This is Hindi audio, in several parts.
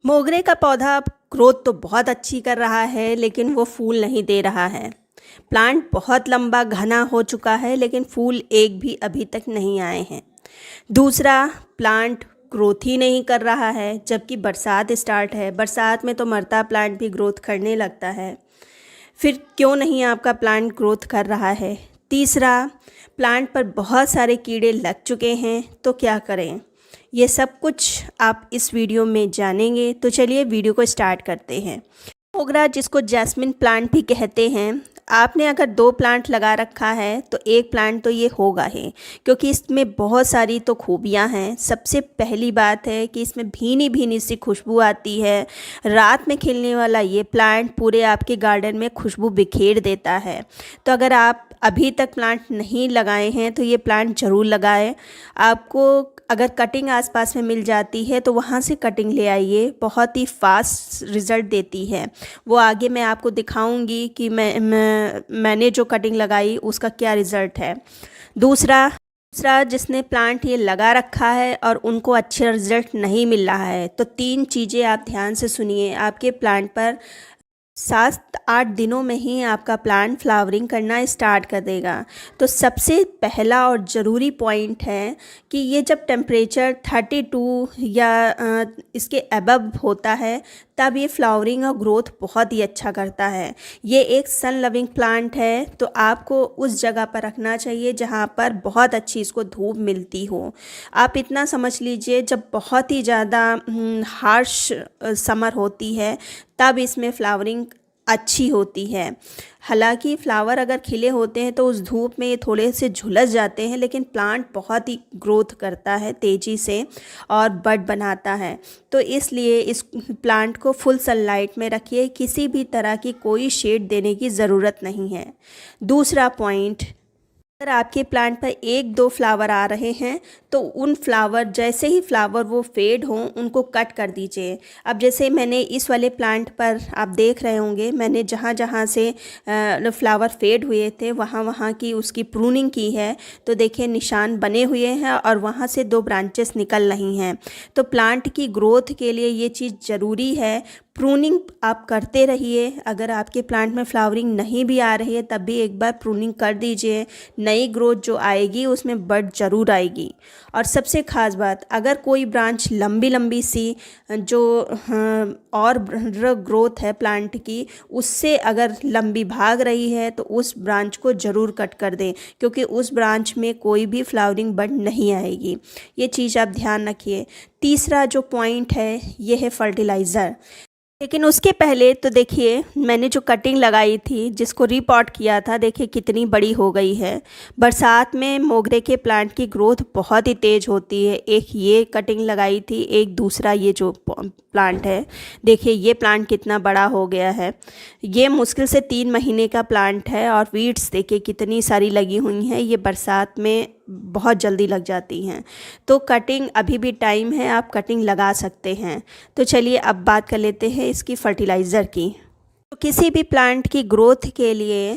मोगरे का पौधा ग्रोथ तो बहुत अच्छी कर रहा है, लेकिन वो फूल नहीं दे रहा है। प्लांट बहुत लंबा घना हो चुका है, लेकिन फूल एक भी अभी तक नहीं आए हैं। दूसरा, प्लांट ग्रोथ ही नहीं कर रहा है, जबकि बरसात स्टार्ट है। बरसात में तो मरता प्लांट भी ग्रोथ करने लगता है। फिर क्यों नहीं आपका प्लांट ग्रोथ कर रहा है? तीसरा, प्लांट पर बहुत सारे कीड़े लग चुके हैं, तो क्या करें? ये सब कुछ आप इस वीडियो में जानेंगे। तो चलिए वीडियो को स्टार्ट करते हैं। मोगरा, जिसको जैस्मिन प्लांट भी कहते हैं, आपने अगर 2 प्लांट लगा रखा है तो 1 प्लांट तो ये होगा ही, क्योंकि इसमें बहुत सारी तो खूबियाँ हैं। सबसे पहली बात है कि इसमें भीनी भीनी सी खुशबू आती है। रात में खिलने वाला ये प्लांट पूरे आपके गार्डन में खुशबू बिखेर देता है। तो अगर आप अभी तक प्लांट नहीं लगाए हैं तो ये प्लांट ज़रूर लगाएं। आपको अगर कटिंग आसपास में मिल जाती है तो वहाँ से कटिंग ले आइए, बहुत ही रिज़ल्ट देती है वो। आगे मैं आपको दिखाऊंगी कि मैंने जो कटिंग लगाई उसका क्या रिज़ल्ट है। दूसरा, जिसने प्लांट ये लगा रखा है और उनको अच्छा रिज़ल्ट नहीं मिल रहा है, तो 3 चीज़ें आप ध्यान से सुनिए। आपके प्लांट पर 7-8 दिनों में ही आपका प्लांट फ्लावरिंग करना स्टार्ट कर देगा। तो सबसे पहला और ज़रूरी पॉइंट है कि ये जब टेम्परेचर 32 या इसके अबव होता है, तब ये फ्लावरिंग और ग्रोथ बहुत ही अच्छा करता है। ये एक सन लविंग प्लांट है, तो आपको उस जगह पर रखना चाहिए जहाँ पर बहुत अच्छी इसको धूप मिलती हो। आप इतना समझ लीजिए, जब बहुत ही ज़्यादा हार्श समर होती है तब इसमें फ्लावरिंग अच्छी होती है। हालांकि फ्लावर अगर खिले होते हैं तो उस धूप में ये थोड़े से झुलस जाते हैं, लेकिन प्लांट बहुत ही ग्रोथ करता है तेज़ी से और बड बनाता है। तो इसलिए इस प्लांट को फुल सनलाइट में रखिए, किसी भी तरह की कोई शेड देने की ज़रूरत नहीं है। दूसरा पॉइंट, अगर आपके प्लांट पर 1-2 फ्लावर आ रहे हैं तो उन फ्लावर, जैसे ही फ्लावर वो फेड हों, उनको कट कर दीजिए। अब जैसे मैंने इस वाले प्लांट पर आप देख रहे होंगे, मैंने जहाँ जहाँ से फ्लावर फेड हुए थे वहाँ वहाँ की उसकी प्रूनिंग की है। तो देखिए निशान बने हुए हैं और वहाँ से 2 ब्रांचेस निकल रही हैं। तो प्लांट की ग्रोथ के लिए ये चीज़ ज़रूरी है। प्रूनिंग आप करते रहिए। अगर आपके प्लांट में फ्लावरिंग नहीं भी आ रही है तब भी एक बार प्रूनिंग कर दीजिए। नई ग्रोथ जो आएगी उसमें बड ज़रूर आएगी। और सबसे ख़ास बात, अगर कोई ब्रांच लंबी लंबी सी जो और ग्रोथ है प्लांट की, उससे अगर लंबी भाग रही है तो उस ब्रांच को ज़रूर कट कर दें, क्योंकि उस ब्रांच में कोई भी फ्लावरिंग बड नहीं आएगी। ये चीज़ आप ध्यान रखिए। तीसरा जो पॉइंट है ये है फर्टिलाइज़र। लेकिन उसके पहले तो देखिए, मैंने जो कटिंग लगाई थी, जिसको रीपॉट किया था, देखिए कितनी बड़ी हो गई है। बरसात में मोगरे के प्लांट की ग्रोथ बहुत ही तेज़ होती है। एक ये कटिंग लगाई थी, एक दूसरा ये जो प्लांट है, देखिए ये प्लांट कितना बड़ा हो गया है। ये मुश्किल से 3 महीने का प्लांट है और वीड्स देखिए कितनी सारी लगी हुई हैं। ये बरसात में बहुत जल्दी लग जाती हैं। तो कटिंग अभी भी टाइम है, आप कटिंग लगा सकते हैं। तो चलिए अब बात कर लेते हैं इसकी फर्टिलाइज़र की। तो किसी भी प्लांट की ग्रोथ के लिए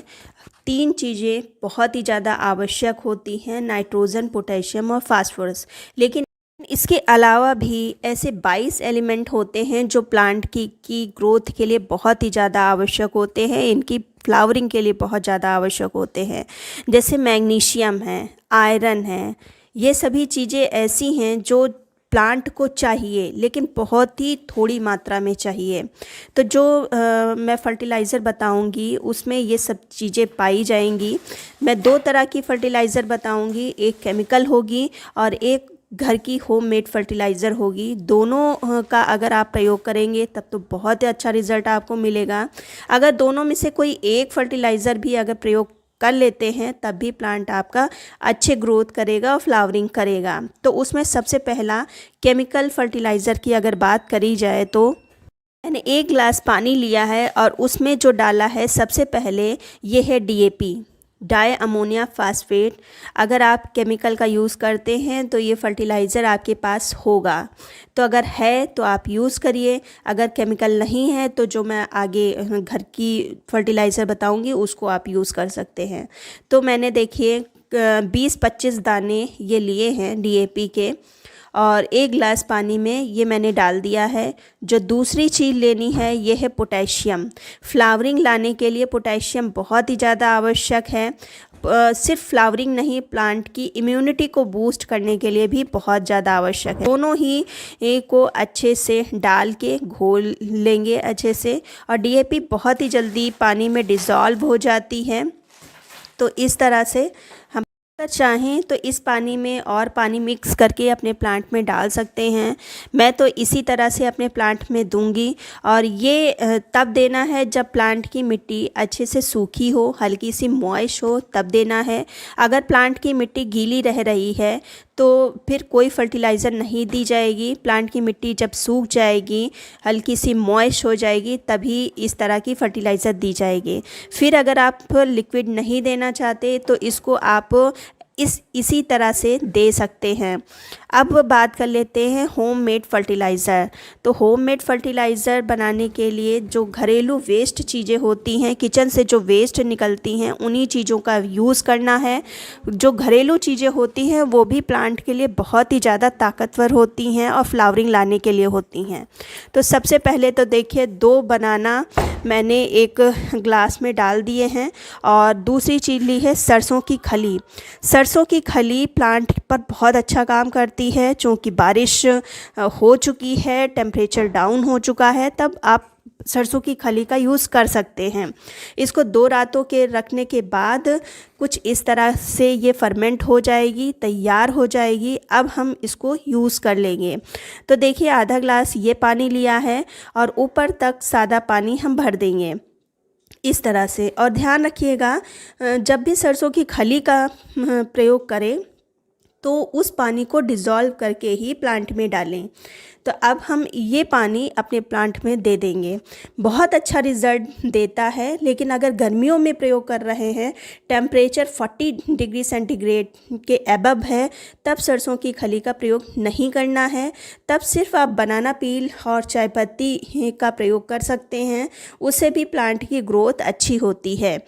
3 चीज़ें बहुत ही ज़्यादा आवश्यक होती हैं, नाइट्रोजन, पोटेशियम और फास्फोरस। लेकिन इसके अलावा भी ऐसे 22 एलिमेंट होते हैं जो प्लांट की ग्रोथ के लिए बहुत ही ज़्यादा आवश्यक होते हैं, इनकी फ्लावरिंग के लिए बहुत ज़्यादा आवश्यक होते हैं। जैसे मैग्नीशियम है, आयरन है, ये सभी चीज़ें ऐसी हैं जो प्लांट को चाहिए, लेकिन बहुत ही थोड़ी मात्रा में चाहिए। तो जो मैं फर्टिलाइज़र बताऊंगी उसमें ये सब चीज़ें पाई जाएंगी। मैं 2 तरह की फर्टिलाइज़र बताऊंगी, एक केमिकल होगी और एक घर की होममेड फर्टिलाइज़र होगी। दोनों का अगर आप प्रयोग करेंगे तब तो बहुत ही अच्छा रिज़ल्ट आपको मिलेगा। अगर दोनों में से कोई एक फर्टिलाइज़र भी अगर प्रयोग कर लेते हैं तब भी प्लांट आपका अच्छे ग्रोथ करेगा और फ्लावरिंग करेगा। तो उसमें सबसे पहला केमिकल फर्टिलाइज़र की अगर बात करी जाए, तो मैंने 1 गिलास पानी लिया है और उसमें जो डाला है सबसे पहले ये है DAP, डाई अमोनिया फास्फेट। अगर आप केमिकल का यूज़ करते हैं तो ये फर्टिलाइज़र आपके पास होगा। तो अगर है तो आप यूज़ करिए, अगर केमिकल नहीं है तो जो मैं आगे घर की फर्टिलाइज़र बताऊंगी उसको आप यूज़ कर सकते हैं। तो मैंने देखिए 20-25 दाने ये लिए हैं DAP के, और 1 गिलास पानी में ये मैंने डाल दिया है। जो दूसरी चीज़ लेनी है ये है पोटेशियम। फ्लावरिंग लाने के लिए पोटेशियम बहुत ही ज़्यादा आवश्यक है। सिर्फ फ्लावरिंग नहीं, प्लांट की इम्यूनिटी को बूस्ट करने के लिए भी बहुत ज़्यादा आवश्यक है। दोनों ही को अच्छे से डाल के घोल लेंगे अच्छे से। और डीएपी बहुत ही जल्दी पानी में डिज़ोल्व हो जाती है। तो इस तरह से हम अगर चाहें तो इस पानी में और पानी मिक्स करके अपने प्लांट में डाल सकते हैं। मैं तो इसी तरह से अपने प्लांट में दूंगी। और ये तब देना है जब प्लांट की मिट्टी अच्छे से सूखी हो, हल्की सी मॉइस्ट हो, तब देना है। अगर प्लांट की मिट्टी गीली रह रही है तो फिर कोई फर्टिलाइज़र नहीं दी जाएगी। प्लांट की मिट्टी जब सूख जाएगी, हल्की सी मॉइस्ट हो जाएगी, तभी इस तरह की फर्टिलाइज़र दी जाएगी। फिर अगर आप लिक्विड नहीं देना चाहते तो इसको आप इसी तरह से दे सकते हैं। अब बात कर लेते हैं होममेड फर्टिलाइज़र। तो होममेड फर्टिलाइज़र बनाने के लिए जो घरेलू वेस्ट चीज़ें होती हैं, किचन से जो वेस्ट निकलती हैं, उन्हीं चीज़ों का यूज़ करना है। जो घरेलू चीज़ें होती हैं वो भी प्लांट के लिए बहुत ही ज़्यादा ताकतवर होती हैं और फ्लावरिंग लाने के लिए होती हैं। तो सबसे पहले तो देखिए 2 बनाना मैंने एक ग्लास में डाल दिए हैं। और दूसरी चीज़ ली है सरसों की खली। सरसों की खली प्लांट पर बहुत अच्छा काम करती है। चूँकि बारिश हो चुकी है, टेम्परेचर डाउन हो चुका है, तब आप सरसों की खली का यूज़ कर सकते हैं। इसको 2 रातों के रखने के बाद कुछ इस तरह से ये फर्मेंट हो जाएगी, तैयार हो जाएगी। अब हम इसको यूज़ कर लेंगे। तो देखिए आधा ग्लास ये पानी लिया है और ऊपर तक सादा पानी हम भर देंगे इस तरह से। और ध्यान रखिएगा जब भी सरसों की खली का प्रयोग करें तो उस पानी को डिज़ोल्व करके ही प्लांट में डालें। तो अब हम ये पानी अपने प्लांट में दे देंगे। बहुत अच्छा रिज़ल्ट देता है। लेकिन अगर गर्मियों में प्रयोग कर रहे हैं, टेम्परेचर 40 डिग्री सेंटीग्रेड के अबव है, तब सरसों की खली का प्रयोग नहीं करना है। तब सिर्फ आप बनाना पील और चाय पत्ती का प्रयोग कर सकते हैं। उससे भी प्लांट की ग्रोथ अच्छी होती है।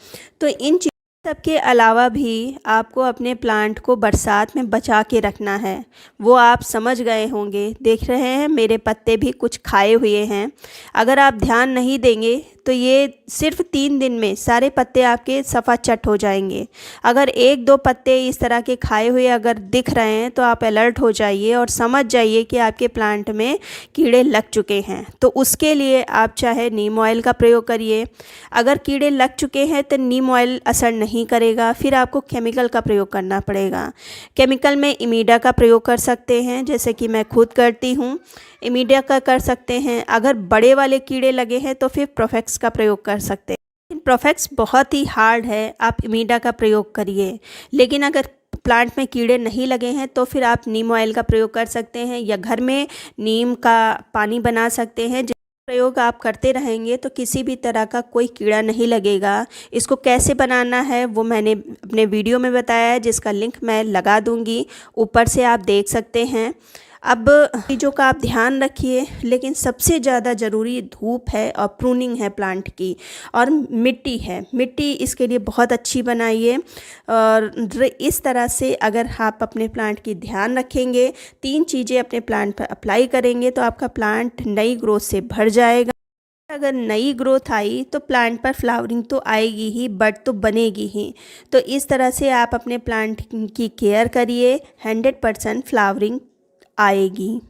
तो इन सबके अलावा भी आपको अपने प्लांट को बरसात में बचा के रखना है। वो आप समझ गए होंगे, देख रहे हैं मेरे पत्ते भी कुछ खाए हुए हैं। अगर आप ध्यान नहीं देंगे तो ये सिर्फ 3 दिन में सारे पत्ते आपके सफ़ा चट हो जाएंगे। अगर 1-2 पत्ते इस तरह के खाए हुए अगर दिख रहे हैं तो आप अलर्ट हो जाइए और समझ जाइए कि आपके प्लांट में कीड़े लग चुके हैं। तो उसके लिए आप चाहे नीम ऑयल का प्रयोग करिए। अगर कीड़े लग चुके हैं तो नीम ऑयल असर नहीं करेगा, फिर आपको केमिकल का प्रयोग करना पड़ेगा। केमिकल में इमीडा का प्रयोग कर सकते हैं, जैसे कि मैं खुद करती हूँ। इमीडा का कर सकते हैं। अगर बड़े वाले कीड़े लगे हैं तो फिर प्रोफेक्स का प्रयोग कर सकते हैं। लेकिन प्रोफेक्स बहुत ही हार्ड है, आप इमीडा का प्रयोग करिए। लेकिन अगर प्लांट में कीड़े नहीं लगे हैं तो फिर आप नीम ऑयल का प्रयोग कर सकते हैं, या घर में नीम का पानी बना सकते हैं। प्रयोग आप करते रहेंगे तो किसी भी तरह का कोई कीड़ा नहीं लगेगा। इसको कैसे बनाना है वो मैंने अपने वीडियो में बताया है, जिसका लिंक मैं लगा दूंगी, ऊपर से आप देख सकते हैं। अब चीज़ों का आप ध्यान रखिए, लेकिन सबसे ज़्यादा ज़रूरी धूप है और प्रूनिंग है प्लांट की, और मिट्टी है। मिट्टी इसके लिए बहुत अच्छी बनाइए। और इस तरह से अगर आप अपने प्लांट की ध्यान रखेंगे, 3 चीज़ें अपने प्लांट पर अप्लाई करेंगे तो आपका प्लांट नई ग्रोथ से भर जाएगा। अगर नई ग्रोथ आई तो प्लांट पर फ्लावरिंग तो आएगी ही, बट तो बनेगी ही। तो इस तरह से आप अपने प्लांट की केयर करिए, 100% फ्लावरिंग आएगी।